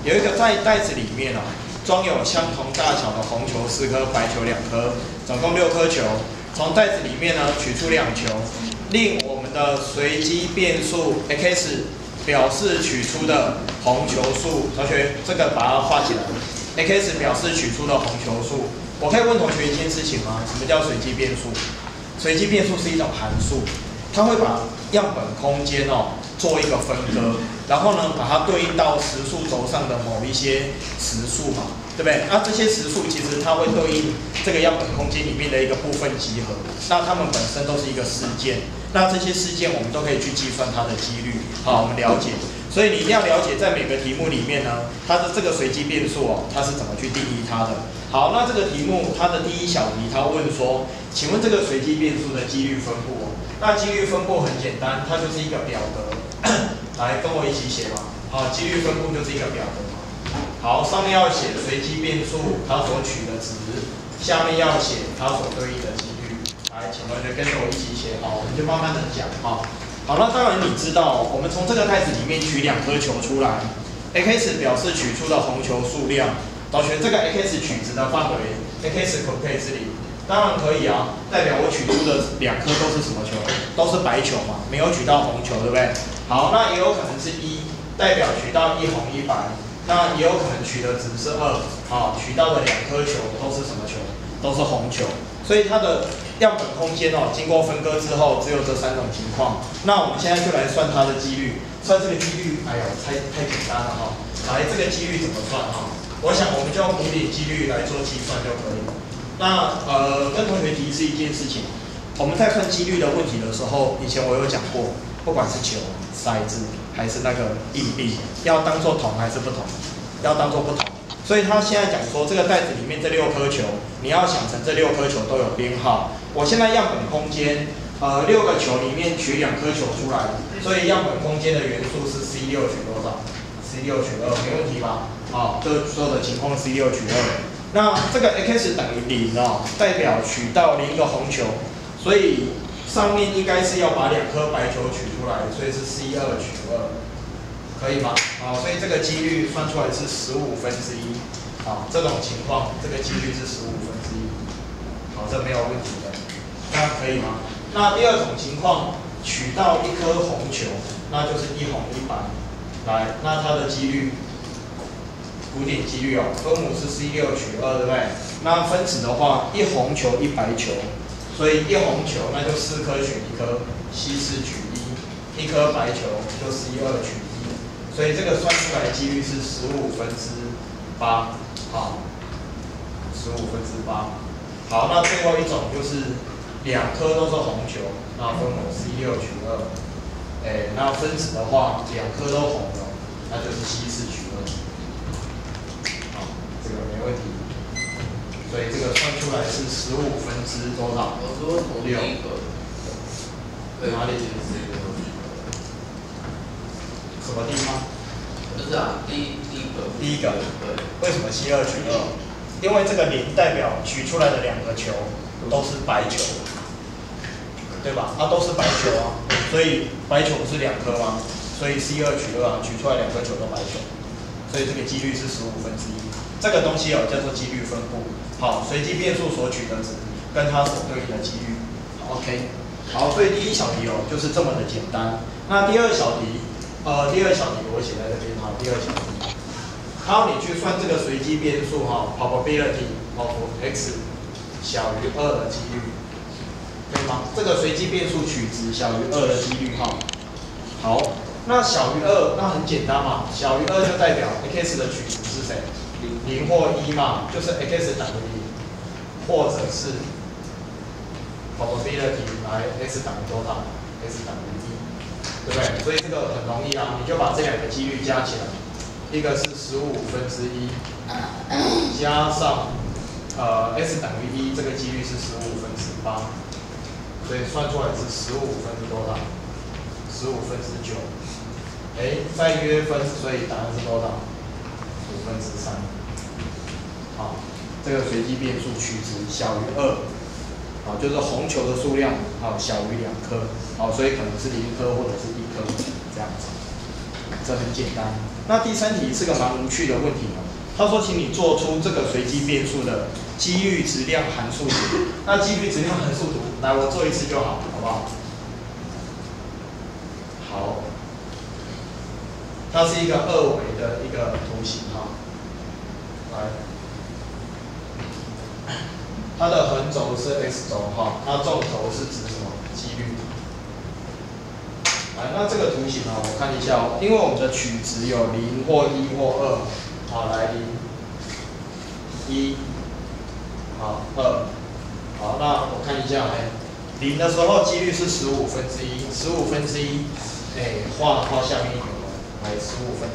有一个在袋子里面装有相同大小的红球4颗，白球2颗，总共6颗球。从袋子里面取出2球，令我们的随机变数 x 表示取出的红球数。同学，这个把它画起来。x 表示取出的红球数。我可以问同学一件事情吗？什么叫随机变数？随机变数是一种函数，它会把样本空间做一个分割，然后呢把它对应到实数轴上的某一些实数嘛。 对不对？这些实数其实它会对应这个样本空间里面的一个部分集合，那它们本身都是一个事件，那这些事件我们都可以去计算它的几率。好，我们了解。所以你一定要了解，在每个题目里面呢，它的这个随机变数它是怎么去定义它的。好，那这个题目它的第一小题，它问说，请问这个随机变数的几率分布那几率分布很简单，它就是一个表格，来跟我一起写嘛。好，几率分布就是一个表格。 好，上面要写随机变数它所取的值，下面要写它所对应的几率。来，请同学跟着我一起写，好，我们就慢慢的讲哈。好，那当然你知道，我们从这个袋子里面取2颗球出来 ，x 表示取出的红球数量。同学，这个 x 取值的范围 ，x 可不可以是0？当然可以啊，代表我取出的2颗都是什么球？都是白球嘛，没有取到红球，对不对？好，那也有可能是1，代表取到1红1白。 那也有可能取的值是2，取到的2颗球都是什么球？都是红球。所以它的样本空间经过分割之后，只有这3种情况。那我们现在就来算它的几率，算这个几率，哎呦，太简单了来，这个几率怎么算我想我们就用古典几率来做计算就可以了。那跟同学提示一件事情，我们在看几率的问题的时候，以前我有讲过，不管是球、骰子。 还是那个硬币，要当做同还是不同？要当做不同。所以他现在讲说，这个袋子里面这6颗球，你要想成这6颗球都有编号。我现在样本空间，6个球里面取2颗球出来，所以样本空间的元素是 C6取多少 ？C6取2，没问题吧？这所有的情况 C6取2。那这个 x 等于0代表取到0个红球，所以。 上面应该是要把2颗白球取出来，所以是 C2取2，可以吗？所以这个几率算出来是1/15。这种情况，这个几率是1/15。这没有问题的，那可以吗？那第二种情况，取到1颗红球，那就是1红1白。来，那它的几率，古典几率分母是 C6取2，对不对？那分子的话，1红球1白球。 所以1红球那就4颗取1颗 ，C4取1，1颗白球就 C2取1，所以这个算出来的几率是8/15。15/8。好，那最后一种就是2颗都是红球，那分母 C6取2，那分子的话2颗都红了，那就是 C4取2。这个没问题。 所以这个算出来是15/多少？我说从第一个，哪里？什么地方？不是第一个。对。为什么C2取2？因为这个0代表取出来的2个球都是白球，对吧？都是白球所以白球不是2颗吗？所以C2取2取出来2颗球都白球，所以这个几率是1/15。这个东西叫做几率分布。 好，随机变数所取的值跟它所对应的几率。OK， 好，所以第一小题就是这么的简单。那第二小题我写在这边第二小题，好，你去算这个随机变数probability of x 小于2的几率，可以吗？这个随机变数取值小于2的几率好，那小于2，那很简单嘛，小于2就代表 x 的取值是谁？0或1嘛，就是 x 等于0，或者是 probability 来 x 等于多少 ？x 等于1，对不对？所以这个很容易你就把这2个几率加起来，一个是1/15，加上x 等于1，这个几率是15/8，所以算出来是15/多少？15/9。再约分，所以答案是多少？3/5。这个随机变数取值小于2，就是红球的数量小于2颗，所以可能是0颗或者是1颗这样子，这很简单。那第3题是个蛮无趣的问题哦。他说，请你做出这个随机变数的几率质量函数图。那几率质量函数图，来我做一次就好，好不好？好，它是一个2维的一个图形哈。来，它的横轴是 x 轴哈，它纵轴是指什么？几率。来，那这个图形呢，我看一下哦，因为我们的取值有0或1或2，好，来0、1，好2，好，那我看一下，哎，0的时候几率是1/15，15/1，哎，画下面一个，来1/15。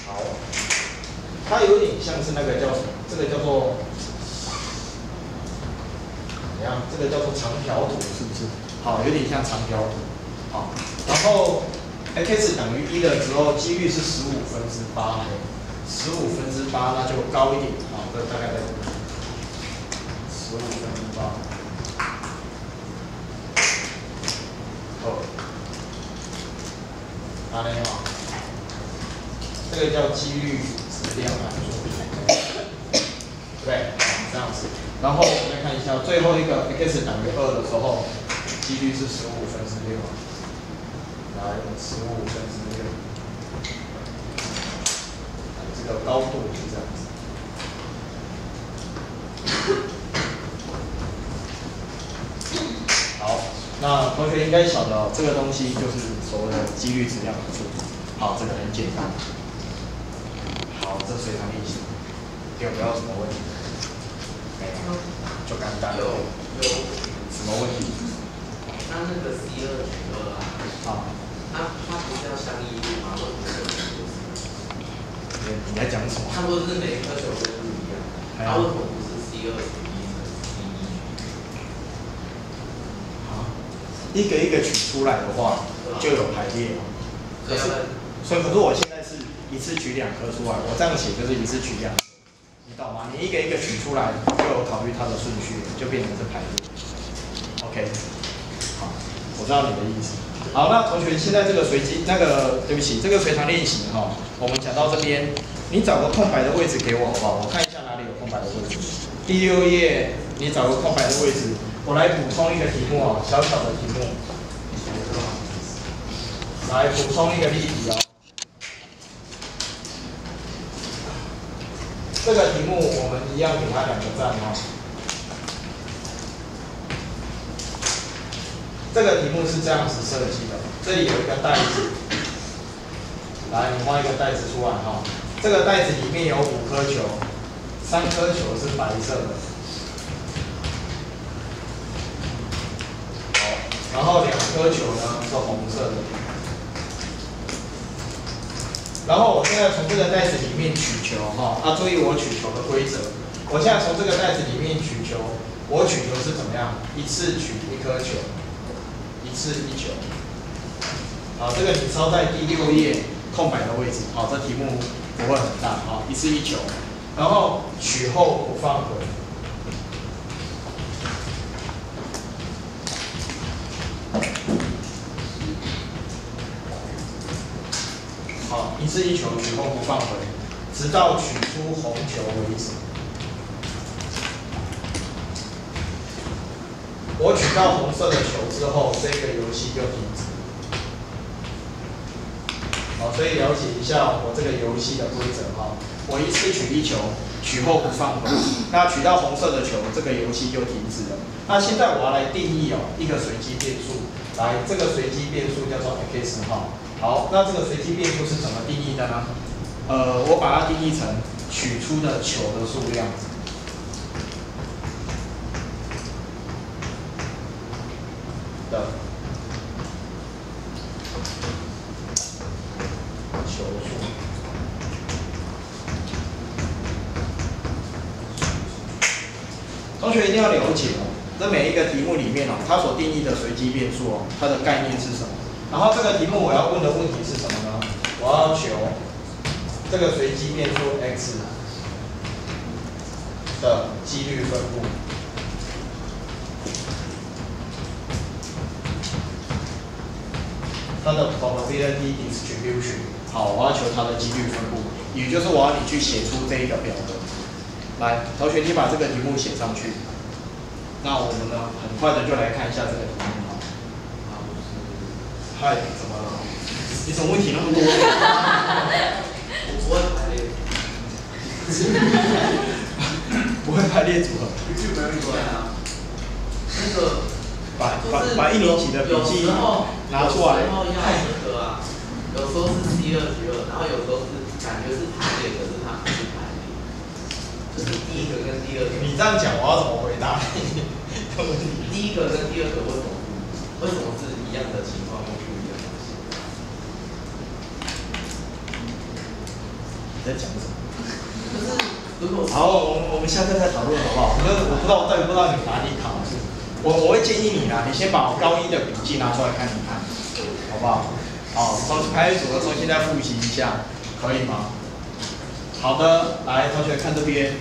好，它有点像是那个叫什么？这个叫做。怎样？这个叫做长条图，是不是？好，有点像长条图。好，然后 x 等于1的时候，几率是15/8，15/8那就高一点。好，这大概在15/8。哪里啊？这个叫几率质量函数，对，这样子。然后我们来看一下最后一个 x 等于2的时候，几率是15/6，来15/6，这个高度是这样子。好，那同学应该晓得这个东西就是所谓的几率质量函数。好，这个很简单。好，这随堂练习，有没有什么问题？没有，就刚刚有什么问题？那个 C2取2啊，它不是要相依路吗？你在讲什么？它不是每颗球都不一样，它为什么不是 C2取1乘 C1 取？啊，一个一个取出来的话，就有排列了。所以可是我现在是一次取2颗出来，我这样写就是一次取2颗，你懂吗？你一个一个取出来，就有考虑它的顺序，就变成是排列。OK， 好，我知道你的意思。好，那同学现在这个随机对不起，这个随堂练习哈，我们讲到这边，你找个空白的位置给我好不好？我看一下哪里有空白的位置。第6页，你找个空白的位置，我来补充一个题目啊，小小的题目。来补充一个例题哦。这个题目我们一样给它2个赞哦。这个题目是这样子设计的，这里有一个袋子，来，你画一个袋子出来哈。这个袋子里面有5颗球，3颗球是白色的，好，然后2颗球呢是红色的。然后我现在从这个袋子里面取球哈，注意我取球的规则。我现在从这个袋子里面取球，我取球是怎么样？一次取1颗球，一次1球。好，这个你抄在第6页空白的位置。好，这题目不会很大。好，一次1球，然后取后不放回。好，一次1球，取后不放回，直到取出红球为止。我取到红色的球之后，这个游戏就停止。好，所以了解一下我这个游戏的规则哈。我一次取1球，取后不放回，那取到红色的球，这个游戏就停止了。那现在我要来定义一个随机变数，来，这个随机变数叫做 x 哈。好，那这个随机变数是怎么定义的呢？我把它定义成取出的球的数量的球数。同学一定要了解哦，这每一个题目里面它所定义的随机变数它的概念是什么？然后这个题目我要问的问题是什么呢？我要求这个随机变数 x 的几率分布。它的 probability distribution。好，我要求它的几率分布，也就是我要你去写出这一个表格。来，同学，你把这个题目写上去。那我们呢，很快的就来看一下这个题目哈。嗨，怎么了？你怎么问题那么多？我不会排列。不会排列组合。对啊。那个。把一年级的笔记拿出来。有时候要那个啊，有时候是 C2G2，然后有时候是感觉是排列，可是它不是排列，就是第一个跟第二个。你这样讲，我要怎么回答你？第一个跟第二个为什么是一样的情况，又不一样的？你在讲什么？就是如果好，我们下课再讨论好不好？我不知道，我到底不知道你哪里考试。我会建议你啦，你先把我高一的笔记拿出来看一看，好不好？好，从排列组合重新再复习一下，可以吗？好的，来，同学看这边，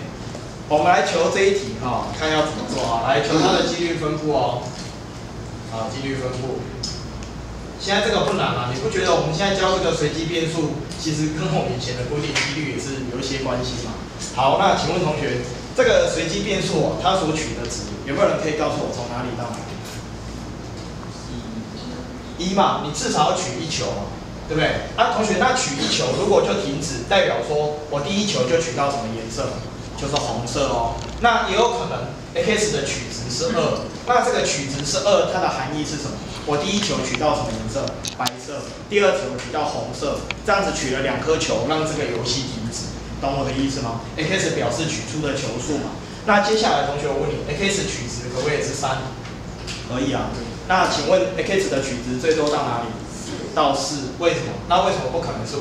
我们来求这一题哈，看要怎么做啊？来求它的几率分布哦。好，几率分布。现在这个不难啊，你不觉得我们现在教这个随机变数，其实跟我们以前的固定几率也是有一些关系嘛？好，那请问同学，这个随机变数它所取的值，有没有人可以告诉我从哪里到哪里？一嘛，你至少要取一球嘛，对不对？啊，同学，那取一球如果就停止，代表说我第一球就取到什么颜色？就是红色哦。那也有可能 x 的取值是2，那这个取值是2，它的含义是什么？我第一球取到什么颜色？白色。第二球取到红色，这样子取了2颗球，让这个游戏停止，懂我的意思吗 ？x 表示取出的球数嘛。那接下来同学我问你 ，x 取值可不可以是3？可以啊。那请问 x 的取值最多到哪里？到4。为什么？那为什么不可能是5？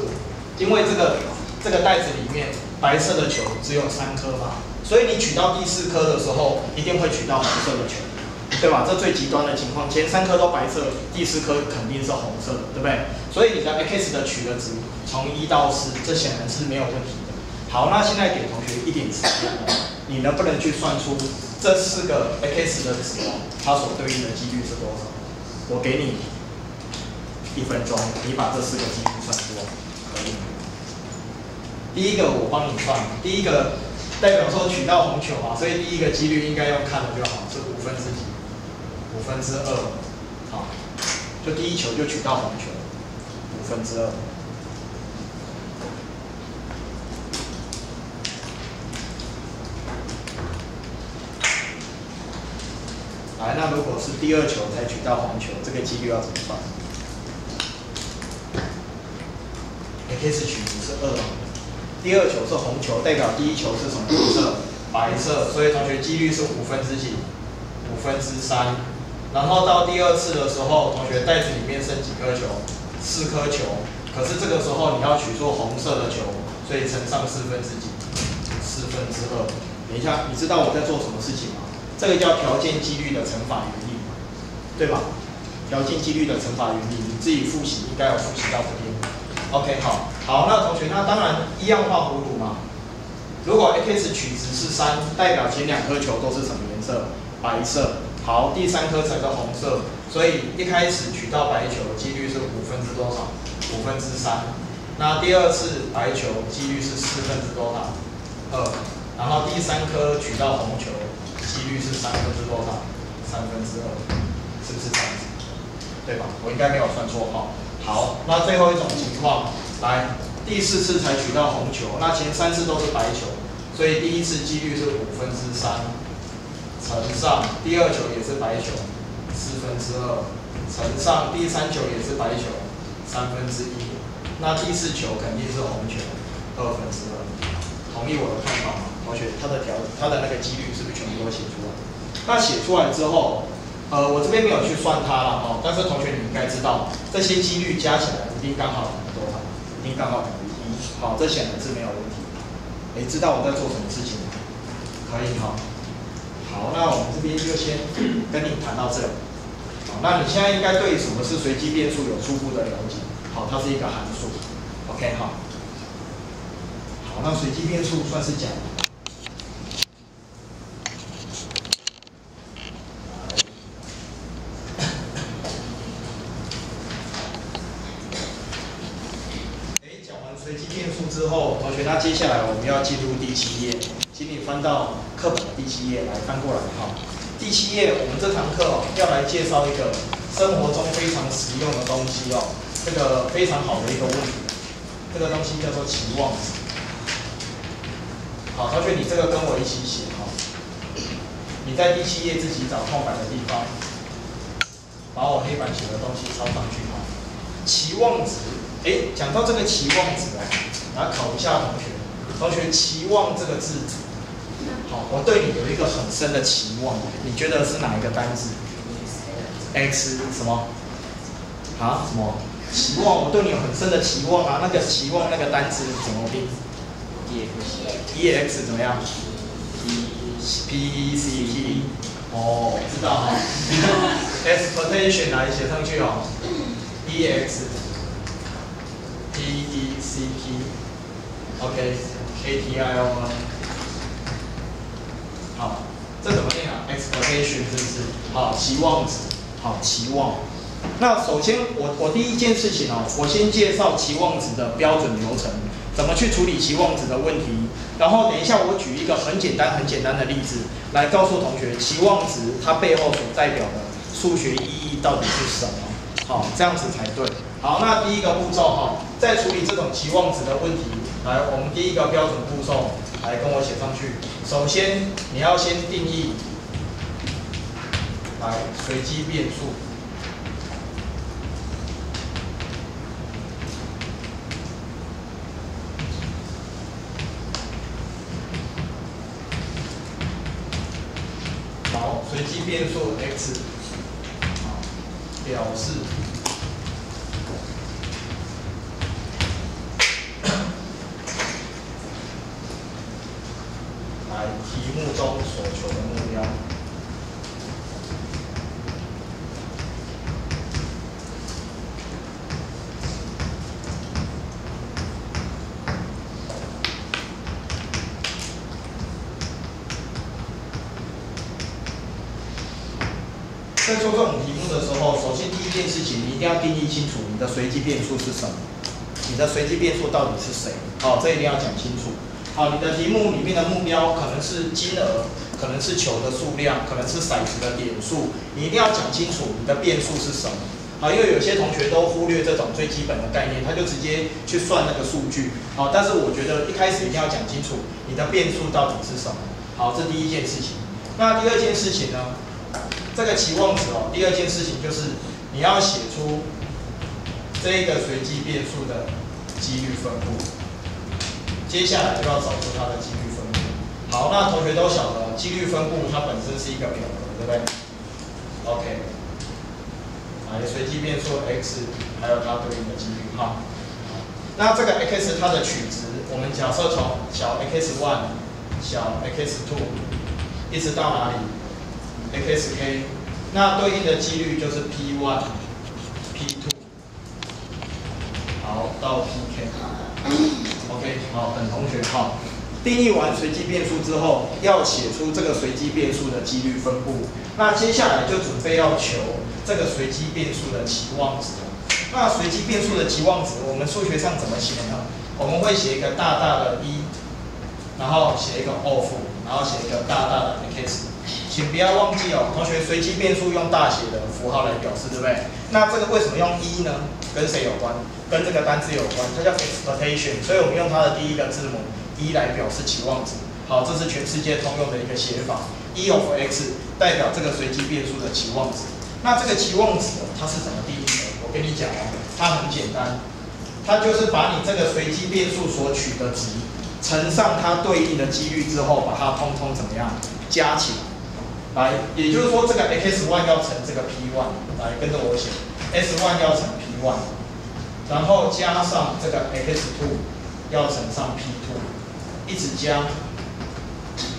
因为这个袋子里面白色的球只有3颗嘛，所以你取到第4颗的时候，一定会取到红色的球，对吧？这最极端的情况，前3颗都白色，第4颗肯定是红色的，对不对？所以你的 x 的取的值从1到4，这显然是没有问题的。好，那现在给同学一点时间，你能不能去算出这4个 x 的值哦，它所对应的几率是多少？我给你1分钟，你把这4个几率算出来，可以吗？第一个我帮你算，第一个代表说取到红球嘛，所以第一个几率应该用看的就好，是5分之几？5分之2，好，就第一球就取到红球，5分之2。来，那如果是第2球才取到红球，这个几率要怎么算 ？x 取值是2，第2球是红球，代表第一球是什么颜色？白色，所以同学几率是5分之几？5分之3。然后到第2次的时候，同学袋子里面剩几颗球？4颗球。可是这个时候你要取出红色的球，所以乘上4分之几？4分之2。等一下，你知道我在做什么事情吗？这个叫条件几率的乘法原理，对吧？条件几率的乘法原理，你自己复习应该有复习到这边。OK， 好，那同学，那当然一样画葫芦嘛。如果 x 取值是3，代表前2颗球都是什么颜色？白色。好，第3颗才是红色，所以一开始取到白球几率是5分之多少？5分之3。那第2次白球几率是4分之多少？2。然后第3颗取到红球。几率是3分之多少？3分之2，是不是这样子？对吧？我应该没有算错哈。好，那最后一种情况，来，第4次才取到红球，那前3次都是白球，所以第1次几率是5分之3，乘上第2球也是白球，4分之2，乘上第3球也是白球，3分之1，那第4球肯定是红球，2分之2。同意我的看法吗？同学，它的那个几率是不是全部都写出来？那写出来之后，我这边没有去算它了哈，但是同学你应该知道，这些几率加起来一定刚好等于多少？一定刚好等于1。好，这显然是没有问题。知道我在做什么事情吗？可以哈。好，那我们这边就先跟你谈到这里。好，那你现在应该对什么是随机变数有初步的了解。好，它是一个函数。OK 好。好，那随机变数算是假的。随机变数之后，同学，那接下来我们要进入第7页，请你翻到课本的第7页来翻过来哈。第7页，我们这堂课要来介绍一个生活中非常实用的东西哦，这个非常好的一个问题，这个东西叫做期望值。好，同学，你这个跟我一起写哈。你在第7页自己找空白的地方，把我黑板写的东西抄上去哈。期望值，讲到这个期望值啊，来考一下同学。同学，期望这个字，好，我对你有一个很深的期望，你觉得是哪一个单字 ？X 什么？啊？什么？期望，我对你有很深的期望啊。那个期望那个单字怎么拼 ？EX 怎么样 ？PECT 哦，知道哈。expectation 来写上去哦。EX PECT OK ATIO 吗？好，这怎么念啊 ？expectation 是不是？好，期望值，好，期望。那首先我第一件事情哦，我先介绍期望值的标准流程，怎么去处理期望值的问题。然后等一下我举一个很简单的例子，来告诉同学期望值它背后所代表的数学意义到底是什么。好，这样子才对。好，那第一个步骤哈，在处理这种期望值的问题，来，我们第一个标准步骤，来跟我写上去。首先，你要先定义，来随机变数。好，随机变数 x， 表示。题目中所求的目标。在做这种题目的时候，首先第一件事情，你一定要定义清楚你的随机变数是什么，你的随机变数到底是谁？好，这一定要讲清楚。好，你的题目里面的目标可能是金额，可能是球的数量，可能是骰子的点数，你一定要讲清楚你的变数是什么。好，因为有些同学都忽略这种最基本的概念，他就直接去算那个数据。好，但是我觉得一开始一定要讲清楚你的变数到底是什么。好，这第一件事情。那第二件事情呢？这个期望值哦，第二件事情就是你要写出这个随机变数的几率分布。接下来就要找出它的几率分布。好，那同学都晓得，几率分布它本身是一个表格，对不对 ？OK， 来随机变数 x 还有它对应的几率哈。那这个 x 它的取值，我们假设从小 x1、小 x2 一直到哪里 ？xk， 那对应的几率就是 p1、p2， 好到 pk。OK， 好，等同学好。定义完随机变数之后，要写出这个随机变数的几率分布。那接下来就准备要求这个随机变数的期望值。那随机变数的期望值，我们数学上怎么写呢？我们会写一个大大的 E， 然后写一个 of， 然后写一个大大的 x。请不要忘记哦，同学，随机变数用大写的符号来表示，对不对？那这个为什么用 E 呢？跟谁有关？跟这个单字有关，它叫 expectation， 所以我们用它的第一个字母 E 来表示期望值。好，这是全世界通用的一个写法 ，E of x 代表这个随机变数的期望值。那这个期望值它是怎么定义的？我跟你讲哦，它很简单，它就是把你这个随机变数所取的值乘上它对应的几率之后，把它通通怎么样加起来。来，也就是说，这个 x1 要乘这个 p1， 来跟着我写 ，s1 要乘 p1， 然后加上这个 x2 要乘上 p2， 一直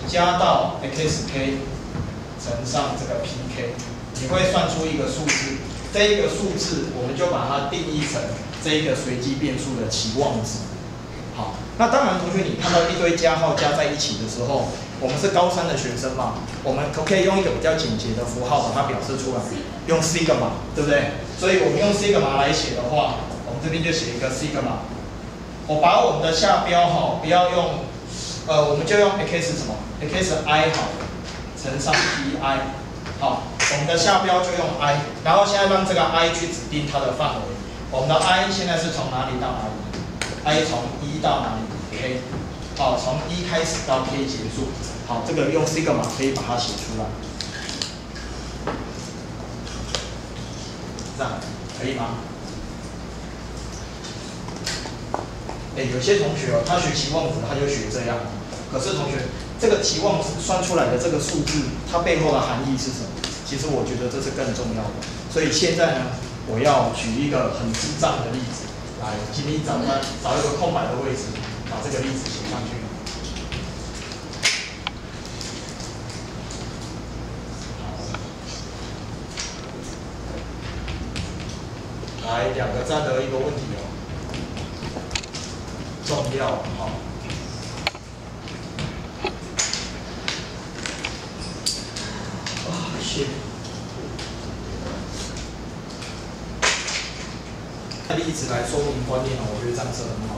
加到 xk 乘上这个 pk， 你会算出一个数字，这一个数字我们就把它定义成这一个随机变数的期望值。好，那当然，同学，你看到一堆加号加在一起的时候，我们是高3的学生嘛，我们可不可以用一个比较简洁的符号把它表示出来？用 sigma， 对不对？所以我们用 sigma 来写的话，我们这边就写一个 sigma 我把我们的下标哈，不要用，我们就用 x 什么 xi 好了，乘上 pi， 好，我们的下标就用 i， 然后现在让这个 i 去指定它的范围。我们的 i 现在是从哪里到哪里 ？i 从1到哪里 ？k， 好，从1开始到 k 结束。好，这个用 sigma 可以把它写出来，这样可以吗？有些同学他学期望值他就学这样，可是同学这个期望值算出来的这个数字，它背后的含义是什么？其实我觉得这是更重要的。所以现在呢，我要举一个很智障的例子，来，请你找一个空白的位置，把这个例子写上去。来，两个站的一个问题哦，重要好。例子来说明观念哦，我觉得这样是很好。